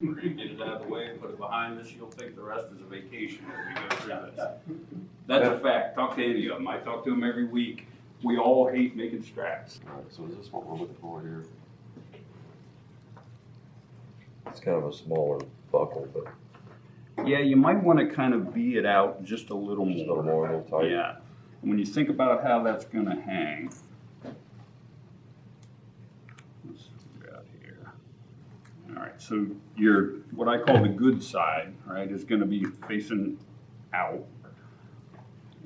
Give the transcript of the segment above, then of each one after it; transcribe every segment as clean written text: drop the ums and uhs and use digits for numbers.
We're gonna get it out of the way, put it behind us, you'll think the rest is a vacation as we go through this. That's a fact, talk to any of them, I talk to them every week, we all hate making straps. All right, so is this what we're looking for here? It's kind of a smaller buckle, but Yeah, you might wanna kind of V it out just a little just a little more, a little tight. Yeah, and when you think about how that's gonna hang. Let's figure out here. All right, so your, what I call the good side, right, is gonna be facing out.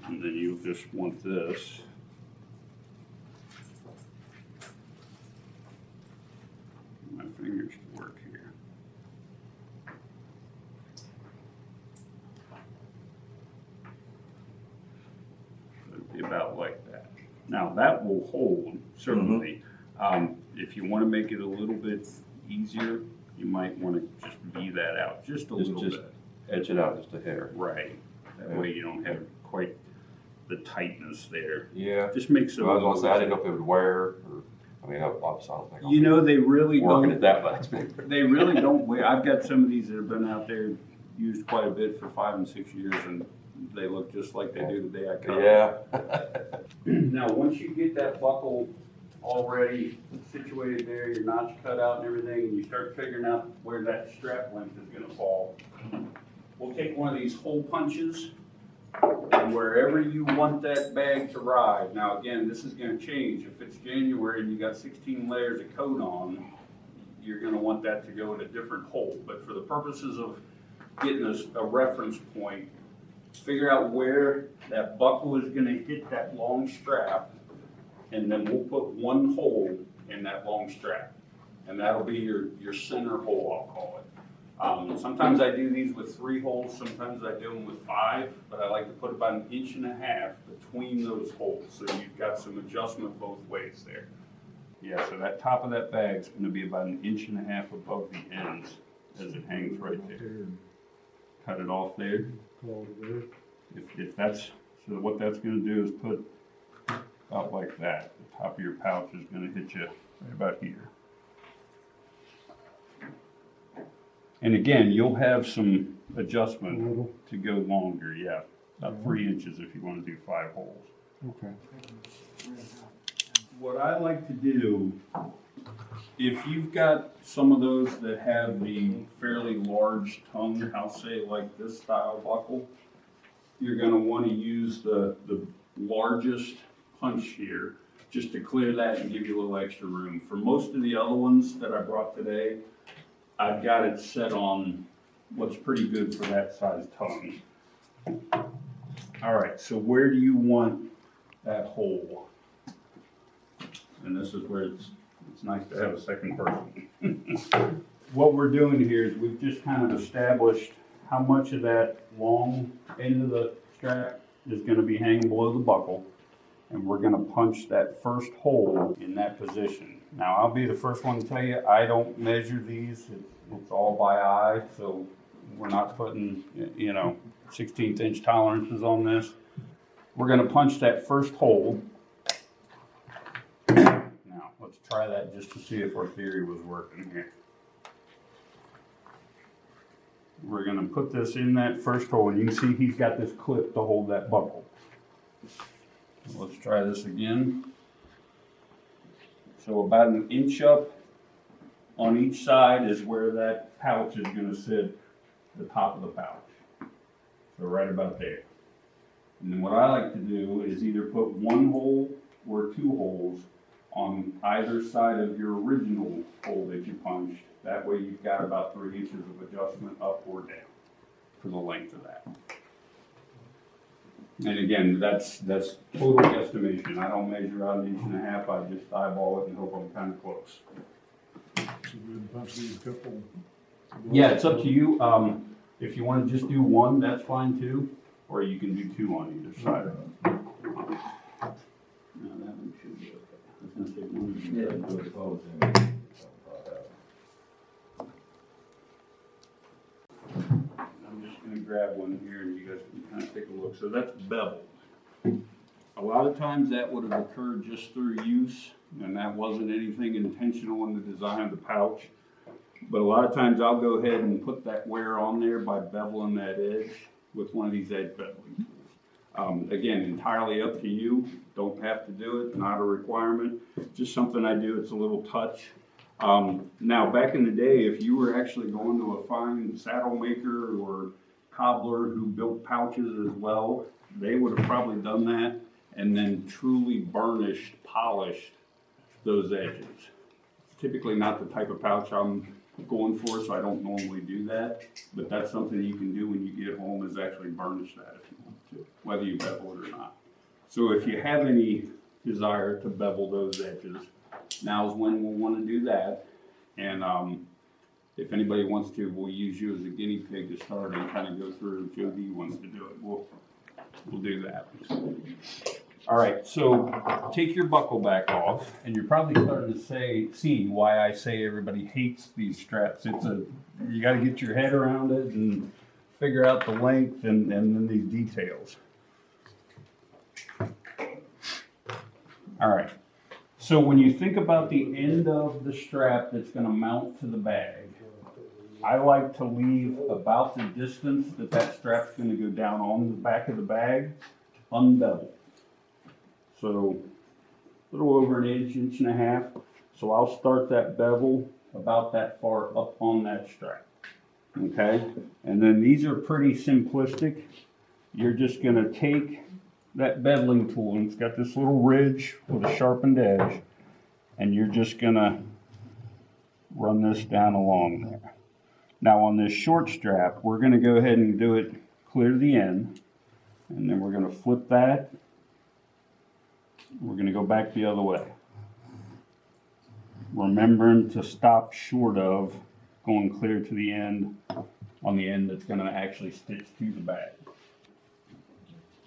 And then you just want this. My fingers to work here. It'll be about like that. Now that will hold, certainly. If you want to make it a little bit easier, you might want to just V that out just a little Just bit. edge it out just a hair. Right. That way you don't have quite the tightness there. Yeah. Just makes it. So I was gonna say, I didn't know if it would wear, or, I mean, obviously I don't think I'll You know, they really be working don't. it that much. They really don't wear. I've got some of these that have been out there used quite a bit for 5 and 6 years, and they look just like they do the day I cut them. Yeah. Now, once you get that buckle already situated there, your notch cut out and everything, and you start figuring out where that strap length is gonna fall, we'll take one of these hole punches, and wherever you want that bag to ride, now again, this is gonna change. If it's January and you got 16 layers of coat on, you're gonna want that to go in a different hole. But for the purposes of getting a reference point, figure out where that buckle is gonna hit that long strap, and then we'll put one hole in that long strap. And that'll be your center hole, I'll call it. Sometimes I do these with 3 holes, sometimes I do them with 5, but I like to put about 1.5 inches between those holes, so you've got some adjustment both ways there. Yeah, so that top of that bag is gonna be about 1.5 inches above the ends as it hangs right there. Cut it off there. If that's, so what that's gonna do is put about like that. The top of your pouch is gonna hit you right about here. And again, you'll have some adjustment to go longer, yeah. About 3 inches if you wanna do 5 holes. Okay. What I like to do, if you've got some of those that have the fairly large tongue, I'll say like this style buckle, you're gonna wanna use the largest punch here just to clear that and give you a little extra room. For most of the other ones that I brought today, I've got it set on what's pretty good for that size tongue. All right, so where do you want that hole? And this is where it's nice to have a second person. What we're doing here is we've just kind of established how much of that long end of the strap is gonna be hanging below the buckle. And we're gonna punch that first hole in that position. Now, I'll be the first one to tell you, I don't measure these. It's all by eye, so we're not putting, 16th inch tolerances on this. We're gonna punch that first hole. Now, let's try that just to see if our theory was working here. We're gonna put this in that first hole, and you can see he's got this clip to hold that buckle. Let's try this again. So about 1 inch up on each side is where that pouch is gonna sit, the top of the pouch. So right about there. And then what I like to do is either put 1 hole or 2 holes on either side of your original hole that you punched. That way you've got about 3 inches of adjustment up or down for the length of that. And again, that's total guesstimation. I don't measure out 1.5 inches. I just eyeball it and hope I'm kind of close. Yeah, it's up to you. If you want to just do 1, that's fine too, or you can do 2 on either side of it. Now that one should be okay. I was gonna say 1 would be better. I'm just gonna grab one here and you guys can kind of take a look. So that's beveled. A lot of times that would have occurred just through use, and that wasn't anything intentional in the design of the pouch. But a lot of times I'll go ahead and put that wear on there by beveling that edge with one of these edge beveling tools. Again, entirely up to you. Don't have to do it, not a requirement. Just something I do, it's a little touch. Now, back in the day, if you were actually going to a fine saddle maker or cobbler who built pouches as well, they would have probably done that and then truly burnished, polished those edges. Typically not the type of pouch I'm going for, so I don't normally do that, but that's something you can do when you get home, is actually burnish that if you want to, whether you bevel it or not. So if you have any desire to bevel those edges, now's when we'll want to do that. And if anybody wants to, we'll use you as a guinea pig to start and kind of go through. If Joe D wants to do it, we'll do that. All right, so take your buckle back off, and you're probably starting to see why I say everybody hates these straps. You got to get your head around it and figure out the length and then these details. All right, so when you think about the end of the strap that's going to mount to the bag, I like to leave about the distance that strap's going to go down on the back of the bag unbeveled. So a little over an inch, inch and a half. So I'll start that bevel about that far up on that strap. Okay, and then these are pretty simplistic. You're just going to take that beveling tool, and it's got this little ridge with a sharpened edge, and you're just going to run this down along there. Now on this short strap, we're going to go ahead and do it clear to the end, and then we're going to flip that. We're going to go back the other way, remembering to stop short of going clear to the end on the end that's going to actually stitch to the bag.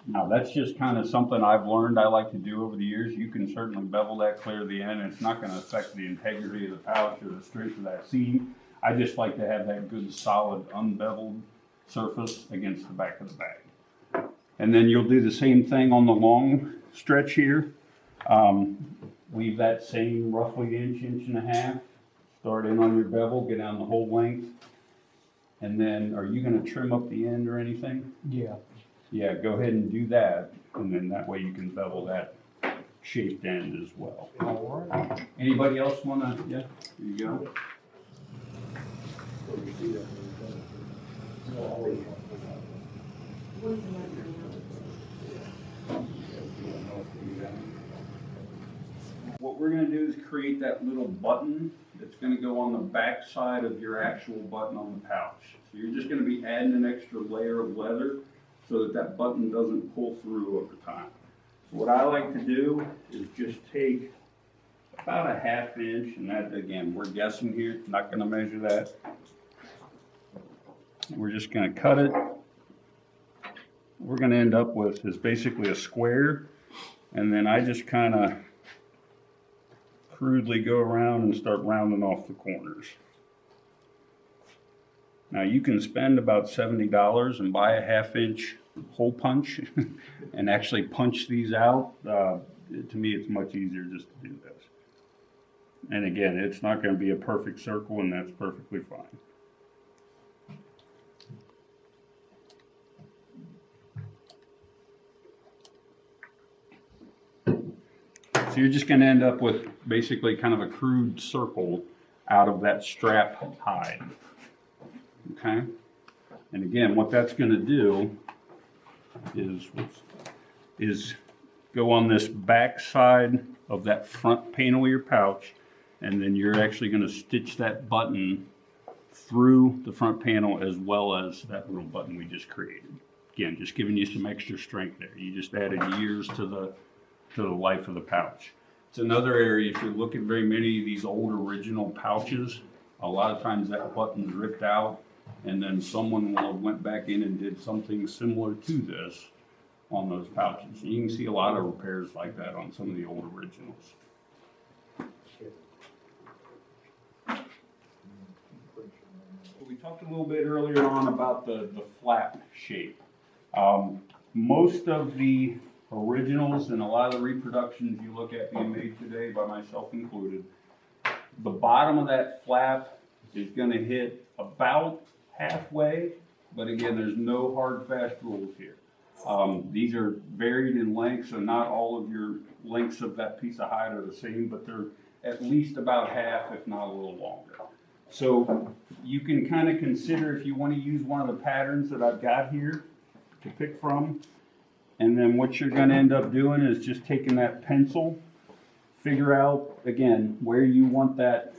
Now that's just kind of something I've learned I like to do over the years. You can certainly bevel that clear to the end, and it's not going to affect the integrity of the pouch or the strength of that seam. I just like to have that good solid unbeveled surface against the back of the bag. And then you'll do the same thing on the long stretch here. Leave that same roughly inch, inch and a half. Start in on your bevel, get down the whole length. And then, are you going to trim up the end or anything? Yeah. Yeah, go ahead and do that. And then that way you can bevel that shaped end as well. All right. Anybody else want to? Yeah, there you go. What we're going to do is create that little button that's going to go on the back side of your actual button on the pouch. So you're just going to be adding an extra layer of leather so that that button doesn't pull through over time. So what I like to do is just take about a ½ inch, and that, again, we're guessing here, not going to measure that. We're just going to cut it. We're going to end up with is basically a square, and then I just kind of crudely go around and start rounding off the corners. Now you can spend about $70 and buy a ½ inch hole punch and actually punch these out. To me, it's much easier just to do this. And again, it's not going to be a perfect circle, and that's perfectly fine. So you're just going to end up with basically kind of a crude circle out of that strap hide. Okay? And again, what that's going to do is go on this back side of that front panel of your pouch, and then you're actually going to stitch that button through the front panel as well as that little button we just created. Again, just giving you some extra strength there. You just added years to the life of the pouch. It's another area, if you look at very many of these old original pouches, a lot of times that button's ripped out, and then someone will have went back in and did something similar to this on those pouches. You can see a lot of repairs like that on some of the old originals. We talked a little bit earlier on about the flap shape. Most of the originals and a lot of the reproductions you look at being made today, by myself included, the bottom of that flap is gonna hit about halfway, but again, there's no hard, fast rules here. These are varied in length, so not all of your lengths of that piece of hide are the same, but they're at least about half, if not a little longer. So you can kind of consider if you want to use one of the patterns that I've got here to pick from. And then what you're going to end up doing is just taking that pencil, figure out, again, where you want that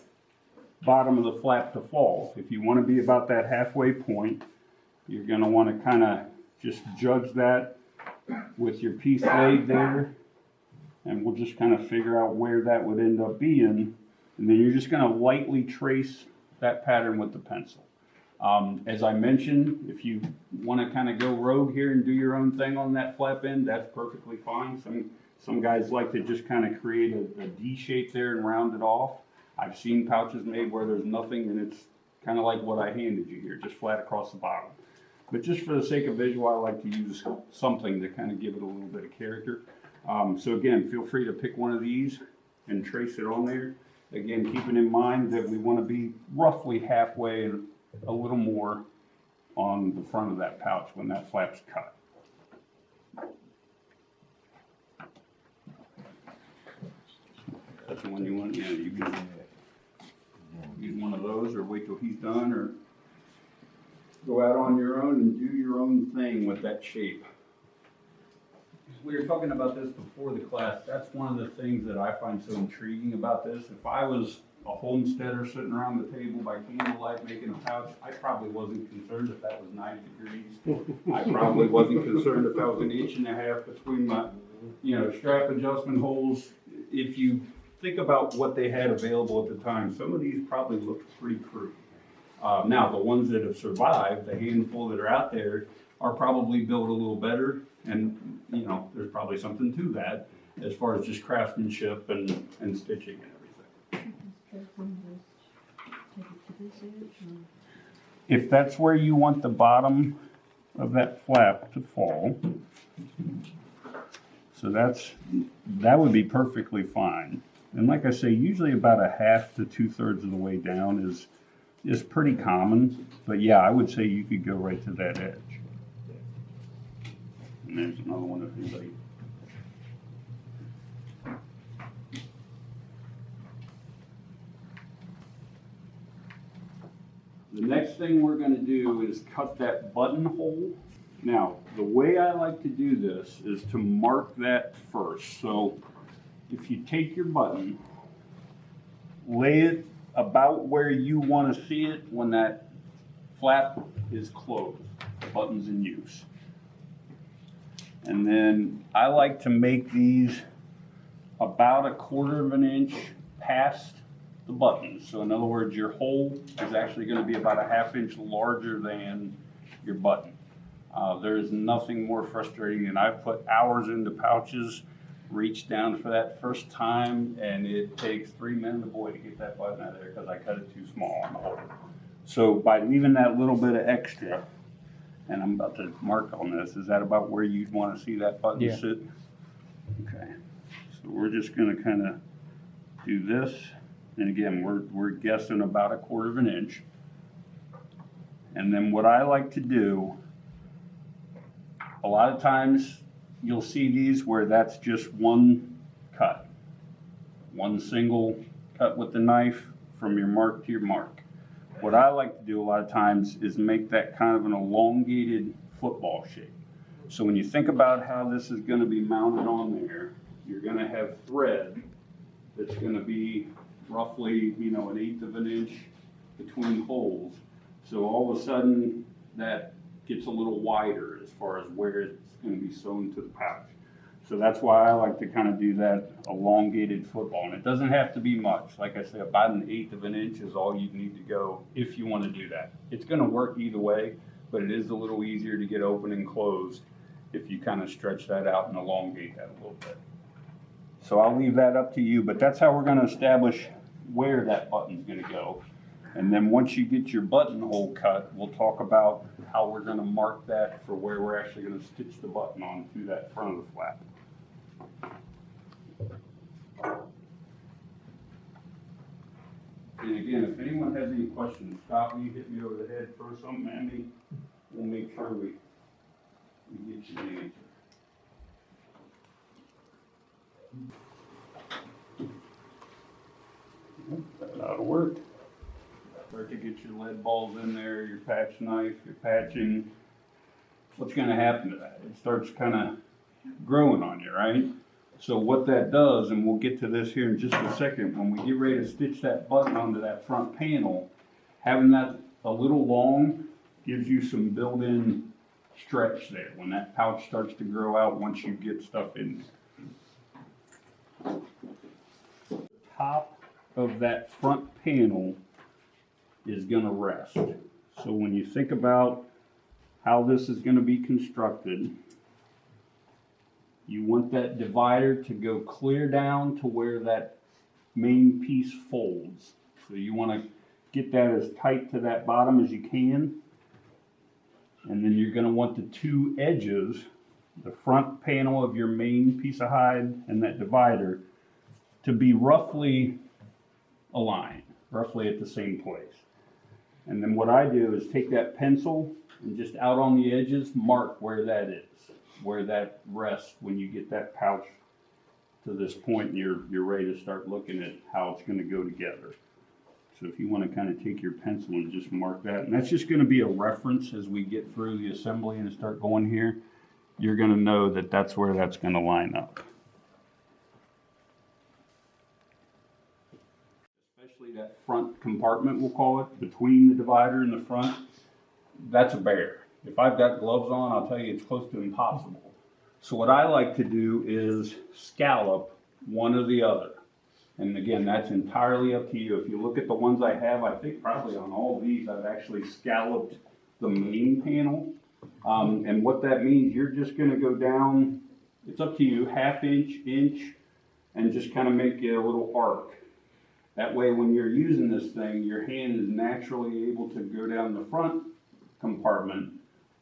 bottom of the flap to fall. If you want to be about that halfway point, you're going to want to kind of just judge that with your piece laid there. And we'll just kind of figure out where that would end up being. And then you're just going to lightly trace that pattern with the pencil. As I mentioned, if you want to kind of go rogue here and do your own thing on that flap end, that's perfectly fine. Some guys like to just kind of create a D shape there and round it off. I've seen pouches made where there's nothing and it's kind of like what I handed you here, just flat across the bottom. But just for the sake of visual, I like to use something to kind of give it a little bit of character. So again, feel free to pick one of these and trace it on there. Again, keeping in mind that we want to be roughly halfway, a little more on the front of that pouch when that flap's cut. That's the one you want, yeah, you can use one of those or wait till he's done or go out on your own and do your own thing with that shape. We were talking about this before the class. That's one of the things that I find so intriguing about this. If I was a homesteader sitting around the table by candlelight making a pouch, I probably wasn't concerned if that was 90 degrees. I probably wasn't concerned if that was 1.5 inches between my, strap adjustment holes. If you think about what they had available at the time, some of these probably looked pretty crude. Now, the ones that have survived, the handful that are out there, are probably built a little better. And, there's probably something to that as far as just craftsmanship and stitching and everything. If that's where you want the bottom of that flap to fall, so that would be perfectly fine. And like I say, usually about 1/2 to 2/3 of the way down is pretty common. But yeah, I would say you could go right to that edge. And there's another one if anybody. The next thing we're going to do is cut that buttonhole. Now, the way I like to do this is to mark that first. So if you take your button, lay it about where you want to see it when that flap is closed, the button's in use. And then I like to make these about 1/4 inch past the button. So in other words, your hole is actually going to be about 1/2 inch larger than your button. There is nothing more frustrating, and I've put hours into pouches, reached down for that first time, and it takes 3 men and a boy to get that button out of there because I cut it too small on the hole. So by leaving that little bit of extra, and I'm about to mark on this, is that about where you'd want to see that button sit? Okay, so we're just going to kind of do this. And again, we're guessing about 1/4 inch. And then what I like to do, a lot of times you'll see these where that's just one cut. One single cut with the knife from your mark to your mark. What I like to do a lot of times is make that kind of an elongated football shape. So when you think about how this is going to be mounted on there, you're going to have thread that's going to be roughly, 1/8 of an inch between holes. So all of a sudden that gets a little wider as far as where it's going to be sewn to the pouch. So that's why I like to kind of do that elongated football. And it doesn't have to be much. Like I say, about 1/8 of an inch is all you need to go if you want to do that. It's going to work either way, but it is a little easier to get open and closed if you kind of stretch that out and elongate that a little bit. So I'll leave that up to you, but that's how we're going to establish where that button's going to go. And then once you get your buttonhole cut, we'll talk about how we're going to mark that for where we're actually going to stitch the button onto that front of the flap. And again, if anyone has any questions, stop me, hit me over the head, throw something at me. We'll make sure we get you the answer. That ought to work. Start to get your lead balls in there, your patch knife, your patching. What's gonna happen to that? It starts kind of growing on you, right? So what that does, and we'll get to this here in just a second, when we get ready to stitch that button onto that front panel, having that a little long gives you some built-in stretch there when that pouch starts to grow out once you get stuff in there. The top of that front panel is gonna rest. So when you think about how this is gonna be constructed, you want that divider to go clear down to where that main piece folds. So you want to get that as tight to that bottom as you can. And then you're going to want the two edges, the front panel of your main piece of hide and that divider, to be roughly aligned, roughly at the same place. And then what I do is take that pencil and just out on the edges, mark where that is, where that rests when you get that pouch to this point and you're ready to start looking at how it's going to go together. So if you want to kind of take your pencil and just mark that, and that's just going to be a reference as we get through the assembly and start going here, you're going to know that that's where that's going to line up. Especially that front compartment, we'll call it, between the divider and the front, that's a bear. If I've got gloves on, I'll tell you it's close to impossible. So what I like to do is scallop one or the other. And again, that's entirely up to you. If you look at the ones I have, I think probably on all these, I've actually scalloped the main panel. And what that means, you're just gonna go down, it's up to you, ½ inch, and just kind of make it a little arc. That way, when you're using this thing, your hand is naturally able to go down the front compartment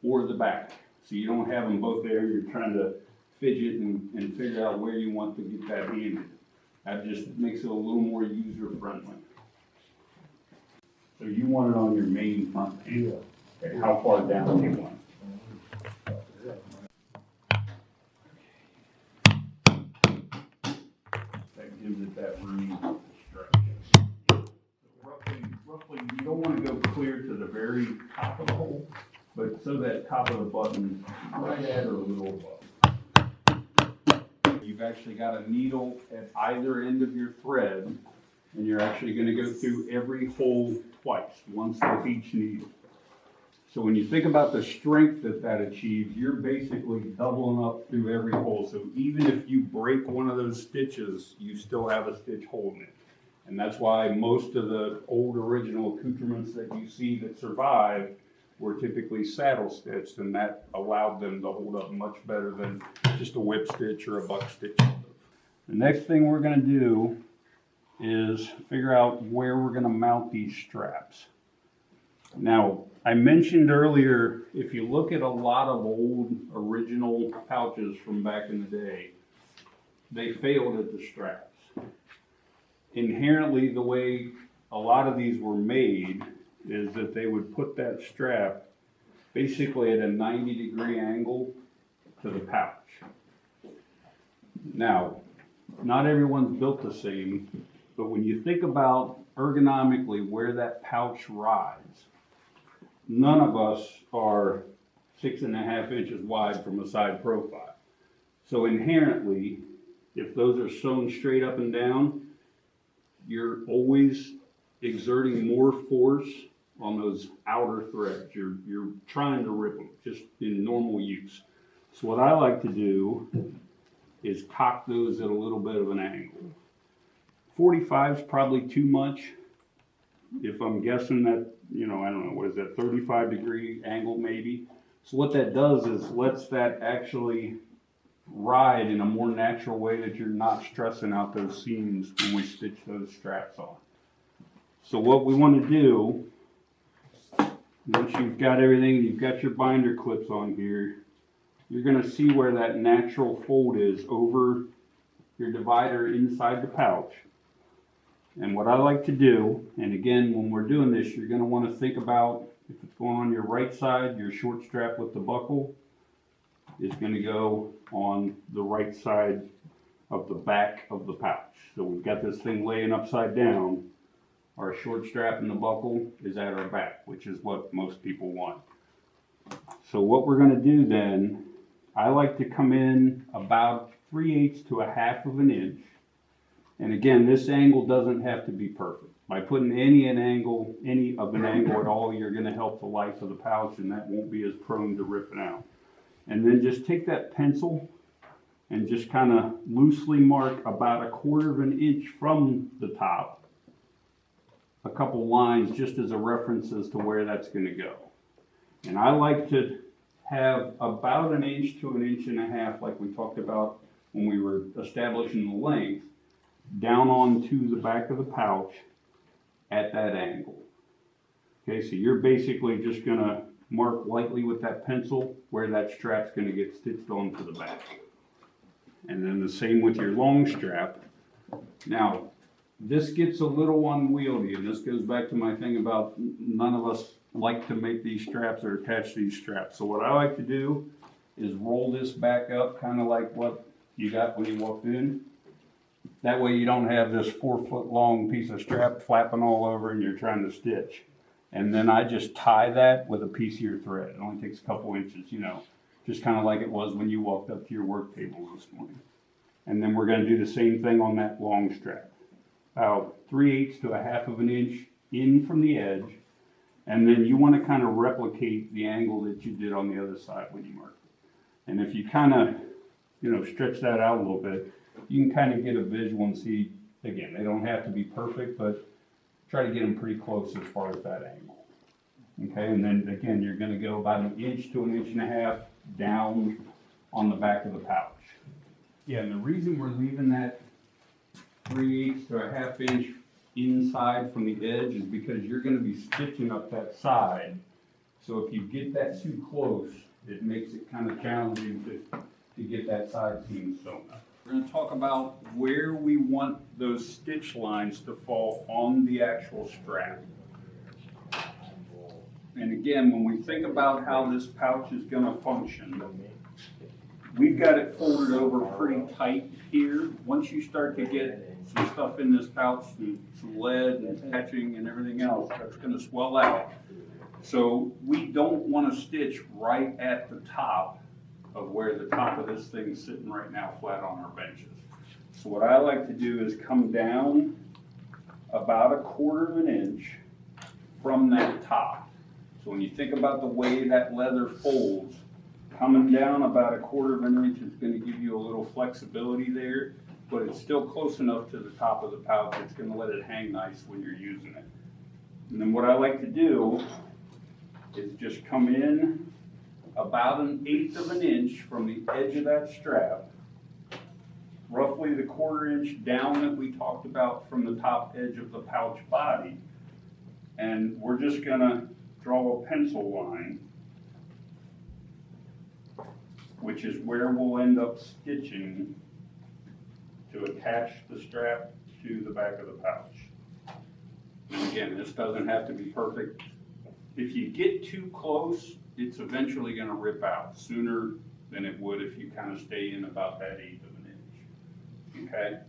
or the back. So you don't have them both there, you're trying to fidget and figure out where you want to get that handed. That just makes it a little more user friendly. So you want it on your main front panel. Okay, how far down do you want it? That gives it that room to stretch. So roughly, you don't want to go clear to the very top of the hole, but so that top of the button right at or a little above. You've actually got a needle at either end of your thread, and you're actually going to go through every hole twice, once with each needle. So when you think about the strength that achieves, you're basically doubling up through every hole. So even if you break one of those stitches, you still have a stitch holding it. And that's why most of the old original accoutrements that you see that survive were typically saddle stitched, and that allowed them to hold up much better than just a whip stitch or a buck stitch. The next thing we're going to do is figure out where we're going to mount these straps. Now, I mentioned earlier, if you look at a lot of old original pouches from back in the day, they failed at the straps. Inherently, the way a lot of these were made is that they would put that strap basically at a 90-degree angle to the pouch. Now, not everyone's built the same, but when you think about ergonomically where that pouch rides, none of us are 6.5 inches wide from a side profile. So inherently, if those are sewn straight up and down, you're always exerting more force on those outer threads. You're trying to rip them just in normal use. So what I like to do is cock those at a little bit of an angle. 45 is probably too much. If I'm guessing that, I don't know, what is that, 35-degree angle maybe. So what that does is lets that actually ride in a more natural way that you're not stressing out those seams when we stitch those straps on. So what we want to do, once you've got everything, you've got your binder clips on here, you're going to see where that natural fold is over your divider inside the pouch. And what I like to do, and again, when we're doing this, you're gonna wanna think about, if it's going on your right side, your short strap with the buckle is gonna go on the right side of the back of the pouch. So we've got this thing laying upside down. Our short strap and the buckle is at our back, which is what most people want. So what we're gonna do then, I like to come in about 3/8 to 1/2 of an inch. And again, this angle doesn't have to be perfect. By putting any of an angle at all, you're gonna help the life of the pouch, and that won't be as prone to ripping out. And then just take that pencil and just kind of loosely mark about 1/4 of an inch from the top, a couple lines just as a reference as to where that's gonna go. And I like to have about 1 inch to 1.5 inches, like we talked about when we were establishing the length, down onto the back of the pouch at that angle. Okay, so you're basically just gonna mark lightly with that pencil where that strap's gonna get stitched onto the back. And then the same with your long strap. Now, this gets a little unwieldy, and this goes back to my thing about none of us like to make these straps or attach these straps. So what I like to do is roll this back up, kind of like what you got when you walked in. That way you don't have this 4-foot long piece of strap flapping all over and you're trying to stitch. And then I just tie that with a piece of your thread. It only takes a couple inches, you know, just kind of like it was when you walked up to your work table this morning. And then we're gonna do the same thing on that long strap. About 3/8 to 1/2 of an inch in from the edge. And then you wanna kind of replicate the angle that you did on the other side when you marked it. And if you kind of, you know, stretch that out a little bit, you can kind of get a visual and see, again, they don't have to be perfect, but try to get them pretty close as far as that angle. Okay, and then again, you're gonna go about 1 inch to 1.5 inches down on the back of the pouch. Yeah, and the reason we're leaving that 3/8 to 1/2 inch inside from the edge is because you're gonna be stitching up that side. So if you get that too close, it makes it kind of challenging to get that side seam sewn up. We're going to talk about where we want those stitch lines to fall on the actual strap. And again, when we think about how this pouch is going to function, we've got it folded over pretty tight here. Once you start to get some stuff in this pouch, some lead and patching and everything else, that's going to swell out. So we don't want to stitch right at the top of where the top of this thing's sitting right now flat on our benches. So what I like to do is come down about 1/4 of an inch from that top. So when you think about the way that leather folds, coming down about 1/4 of an inch is going to give you a little flexibility there, but it's still close enough to the top of the pouch, it's going to let it hang nice when you're using it. And then what I like to do is just come in about 1/8 of an inch from the edge of that strap, roughly the 1/4 inch down that we talked about from the top edge of the pouch body. And we're just gonna draw a pencil line, which is where we'll end up stitching to attach the strap to the back of the pouch. And again, this doesn't have to be perfect. If you get too close, it's eventually going to rip out sooner than it would if you kind of stay in about that 1/8 of an inch. Okay?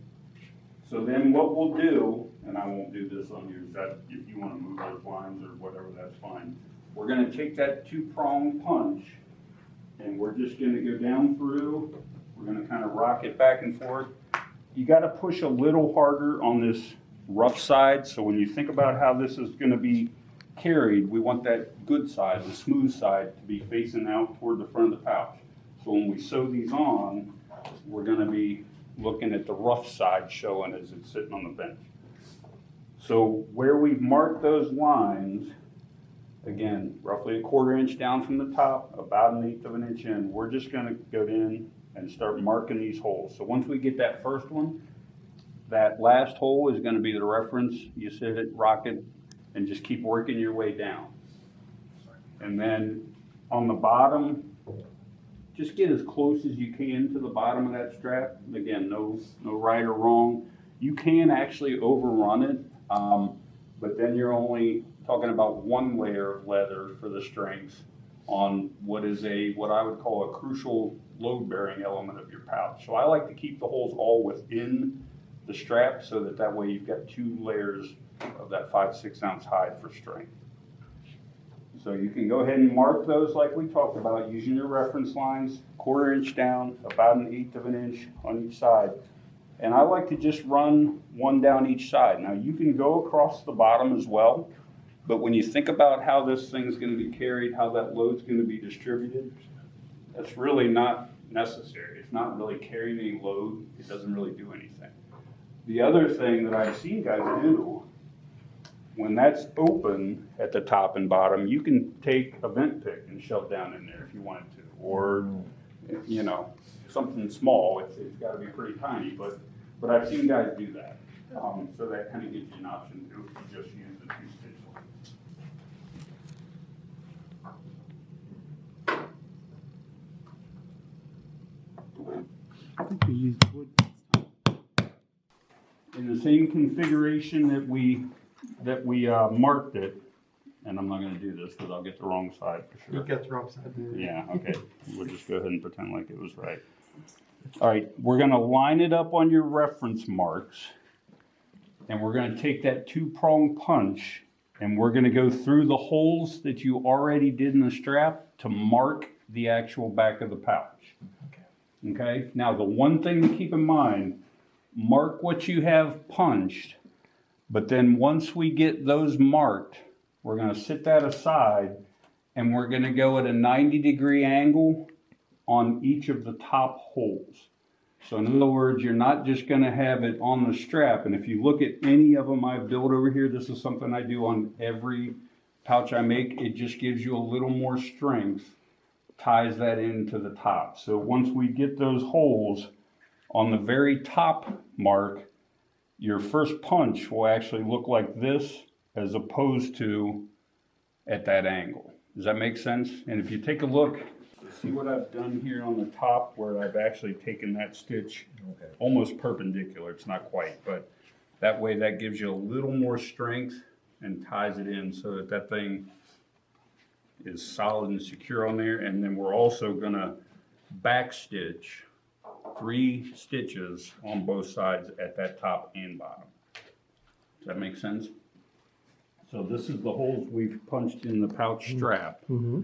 So then what we'll do, and I won't do this on yours, that if you want to move those lines or whatever, that's fine. We're going to take that 2-prong punch and we're just going to go down through. We're going to kind of rock it back and forth. You got to push a little harder on this rough side. So when you think about how this is going to be carried, we want that good side, the smooth side, to be facing out toward the front of the pouch. So when we sew these on, we're going to be looking at the rough side showing as it's sitting on the bench. So where we've marked those lines, again, roughly 1/4 inch down from the top, about 1/8 of an inch in, we're just going to go in and start marking these holes. So once we get that first one, that last hole is going to be the reference. You sit it, rock it, and just keep working your way down. And then on the bottom, just get as close as you can to the bottom of that strap. Again, no right or wrong. You can actually overrun it, but then you're only talking about one layer of leather for the strength on what I would call a crucial load-bearing element of your pouch. So I like to keep the holes all within the strap so that way you've got 2 layers of that 5/6 ounce hide for strength. So you can go ahead and mark those like we talked about using your reference lines, 1/4 inch down, about 1/8 of an inch on each side. And I like to just run one down each side. Now you can go across the bottom as well, but when you think about how this thing's going to be carried, how that load's going to be distributed, that's really not necessary. It's not really carrying any load. It doesn't really do anything. The other thing that I've seen guys do, when that's open at the top and bottom, you can take a vent pick and shove down in there if you wanted to, or you know, something small. It's got to be pretty tiny, but I've seen guys do that. So that kind of gives you an option too if you just use the 2 stitch lines. I think we used wood. In the same configuration that we marked it, and I'm not going to do this because I'll get the wrong side for sure. You got the wrong side there. Yeah, okay. We'll just go ahead and pretend like it was right. All right, we're going to line it up on your reference marks, and we're going to take that 2-prong punch, and we're going to go through the holes that you already did in the strap to mark the actual back of the pouch. Okay? Now, the one thing to keep in mind, mark what you have punched, but then once we get those marked, we're going to sit that aside and we're going to go at a 90-degree angle on each of the top holes. So in other words, you're not just going to have it on the strap. And if you look at any of them I've built over here, this is something I do on every pouch I make. It just gives you a little more strength, ties that into the top. So once we get those holes on the very top mark, your first punch will actually look like this as opposed to at that angle. Does that make sense? And if you take a look, see what I've done here on the top where I've actually taken that stitch almost perpendicular. It's not quite, but that way that gives you a little more strength and ties it in so that that thing is solid and secure on there. And then we're also gonna back stitch 3 stitches on both sides at that top and bottom. Does that make sense? So this is the holes we've punched in the pouch strap. Mm-hmm.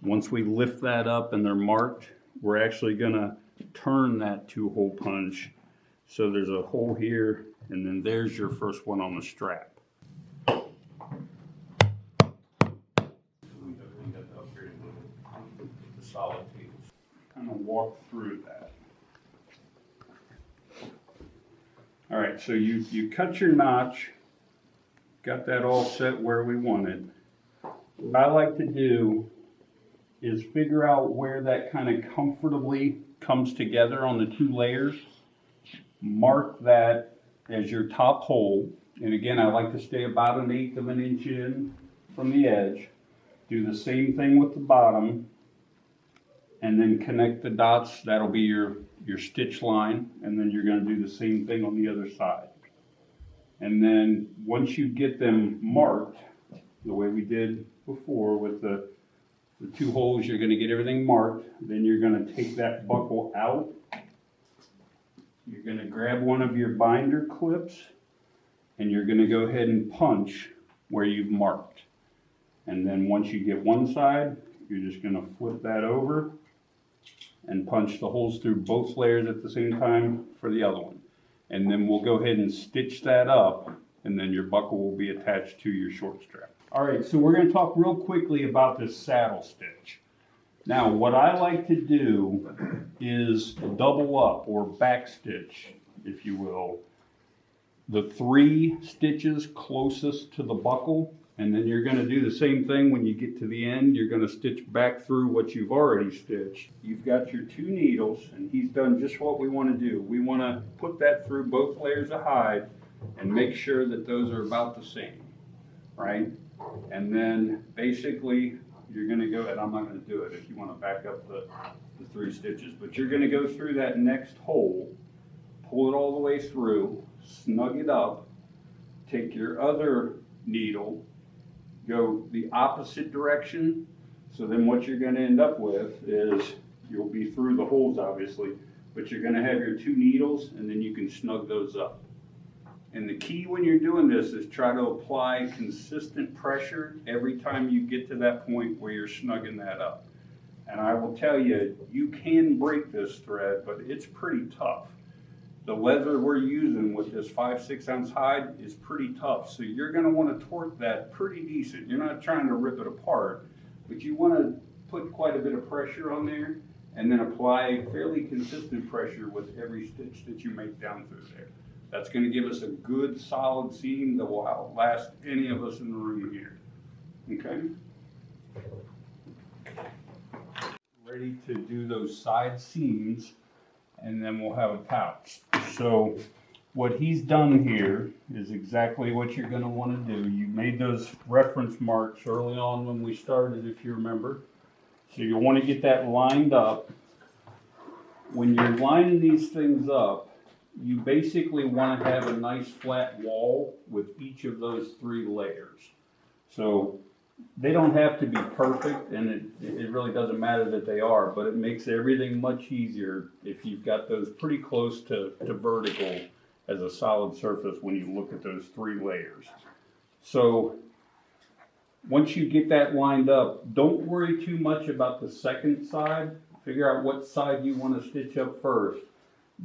Once we lift that up and they're marked, we're actually gonna turn that 2-hole punch. So there's a hole here, and then there's your first one on the strap. The solid tables. Kind of walk through that. All right, so you cut your notch, got that all set where we want it. What I like to do is figure out where that kind of comfortably comes together on the 2 layers. Mark that as your top hole. And again, I like to stay about 1/8 of an inch in from the edge. Do the same thing with the bottom. And then connect the dots. That'll be your stitch line. And then you're going to do the same thing on the other side. And then once you get them marked, the way we did before with the 2 holes, you're going to get everything marked. Then you're going to take that buckle out. You're going to grab one of your binder clips and you're going to go ahead and punch where you've marked. And then once you get one side, you're just going to flip that over and punch the holes through both layers at the same time for the other one. And then we'll go ahead and stitch that up, and then your buckle will be attached to your short strap. All right, so we're going to talk real quickly about this saddle stitch. Now, what I like to do is double up or back stitch, if you will, the 3 stitches closest to the buckle, and then you're going to do the same thing when you get to the end. You're going to stitch back through what you've already stitched. You've got your 2 needles, and he's done just what we want to do. We want to put that through both layers of hide and make sure that those are about the same, right? And then basically you're going to go, and I'm not going to do it if you want to back up the 3 stitches, but you're going to go through that next hole, pull it all the way through, snug it up, take your other needle, go the opposite direction. So then what you're gonna end up with is, you'll be through the holes obviously, but you're gonna have your 2 needles and then you can snug those up. And the key when you're doing this is try to apply consistent pressure every time you get to that point where you're snugging that up. And I will tell you, you can break this thread, but it's pretty tough. The leather we're using with this 5/6 ounce hide is pretty tough. So you're gonna wanna torque that pretty decent. You're not trying to rip it apart, but you wanna put quite a bit of pressure on there and then apply fairly consistent pressure with every stitch that you make down through there. That's gonna give us a good solid seam that will outlast any of us in the room here, okay? Ready to do those side seams, and then we'll have a pouch. So what he's done here is exactly what you're gonna wanna do. You made those reference marks early on when we started, if you remember. So you wanna get that lined up. When you're lining these things up, you basically want to have a nice flat wall with each of those 3 layers. So they don't have to be perfect, and it really doesn't matter that they are, but it makes everything much easier if you've got those pretty close to vertical as a solid surface when you look at those 3 layers. So once you get that lined up, don't worry too much about the second side. Figure out what side you want to stitch up first.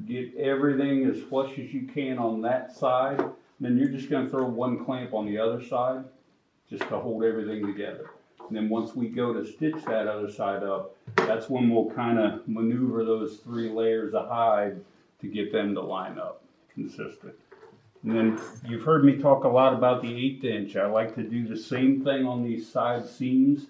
Get everything as flush as you can on that side. Then you're just going to throw 1 clamp on the other side just to hold everything together. And then once we go to stitch that other side up, that's when we'll kind of maneuver those 3 layers of hide to get them to line up consistent. And then you've heard me talk a lot about the 1/8 inch. I like to do the same thing on these side seams.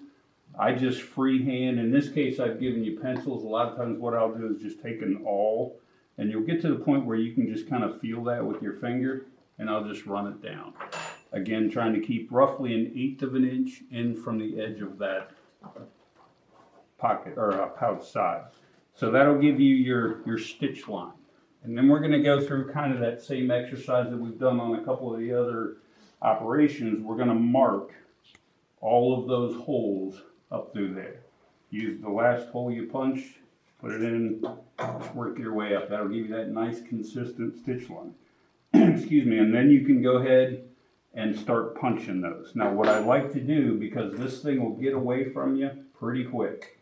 I just freehand. In this case, I've given you pencils. A lot of times what I'll do is just take an awl, and you'll get to the point where you can just kind of feel that with your finger, and I'll just run it down. Again, trying to keep roughly 1/8 of an inch in from the edge of that pocket or pouch side. So that'll give you your stitch line. And then we're going to go through kind of that same exercise that we've done on a couple of the other operations. We're going to mark all of those holes up through there. Use the last hole you punched, put it in, just work your way up. That'll give you that nice consistent stitch line. Excuse me, and then you can go ahead and start punching those. Now what I like to do, because this thing will get away from you pretty quick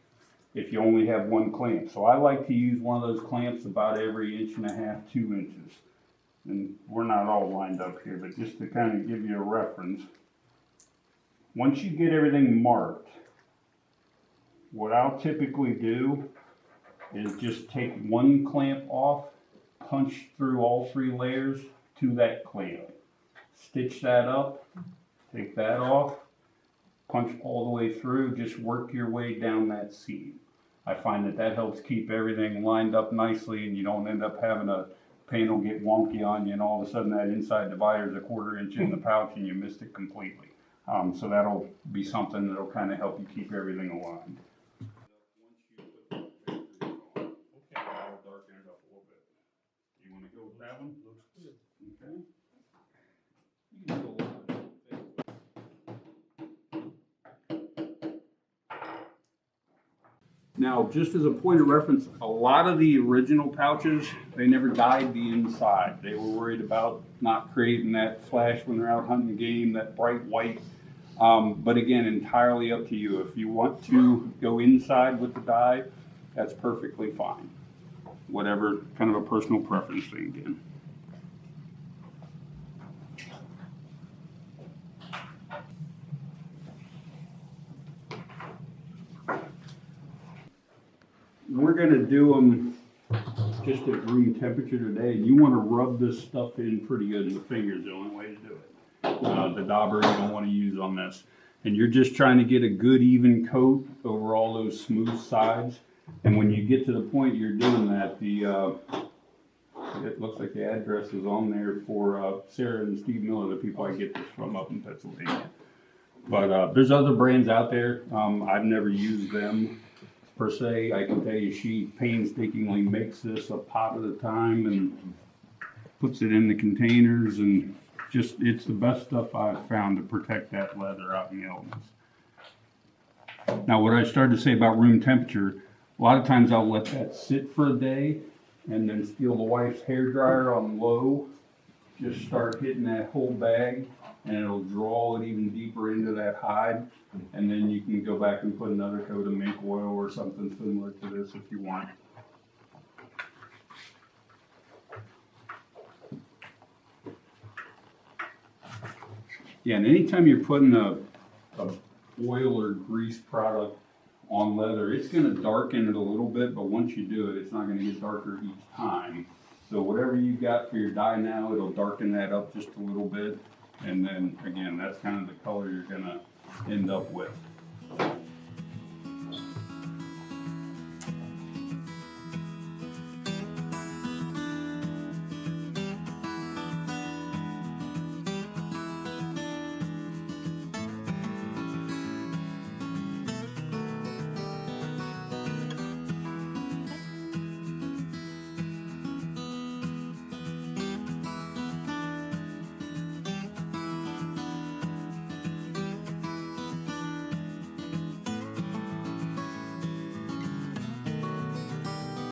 if you only have 1 clamp. So I like to use one of those clamps about every 1.5 to 2 inches. And we're not all lined up here, but just to kind of give you a reference. Once you get everything marked, what I'll typically do is just take 1 clamp off, punch through all 3 layers to that clamp. Stitch that up, take that off, punch all the way through, just work your way down that seam. I find that helps keep everything lined up nicely, and you don't end up having a panel get wonky on you and all of a sudden that inside divider is a 1/4 inch in the pouch and you missed it completely. So that'll be something that'll kind of help you keep everything aligned. Okay, I'll darken it up a little bit. You want to go with that one? Looks good. Okay. You can go with that. Now, just as a point of reference, a lot of the original pouches, they never dyed the inside. They were worried about not creating that flash when they're out hunting game, that bright white. But again, entirely up to you. If you want to go inside with the dye, that's perfectly fine. Whatever, kind of a personal preference thing again. We're going to do them just at room temperature today. You want to rub this stuff in pretty good, and the finger's the only way to do it. The dauber you don't want to use on this. And you're just trying to get a good even coat over all those smooth sides. And when you get to the point you're doing that, it looks like the address is on there for Sarah and Steve Miller, the people I get this from up in Pennsylvania. But there's other brands out there. I've never used them per se. I can tell you she painstakingly makes this a pot at a time, and puts it in the containers, and just, it's the best stuff I've found to protect that leather out in the elements. Now, what I started to say about room temperature, a lot of times I'll let that sit for a day and then steal the wife's hair dryer on low, just start hitting that whole bag, and it'll draw it even deeper into that hide. And then you can go back and put another coat of mink oil or something similar to this if you want. Yeah, and anytime you're putting a oil or grease product on leather, it's gonna darken it a little bit, but once you do it, it's not gonna get darker each time. So whatever you got for your dye now, it'll darken that up just a little bit. And then again, that's kind of the color you're gonna end up with.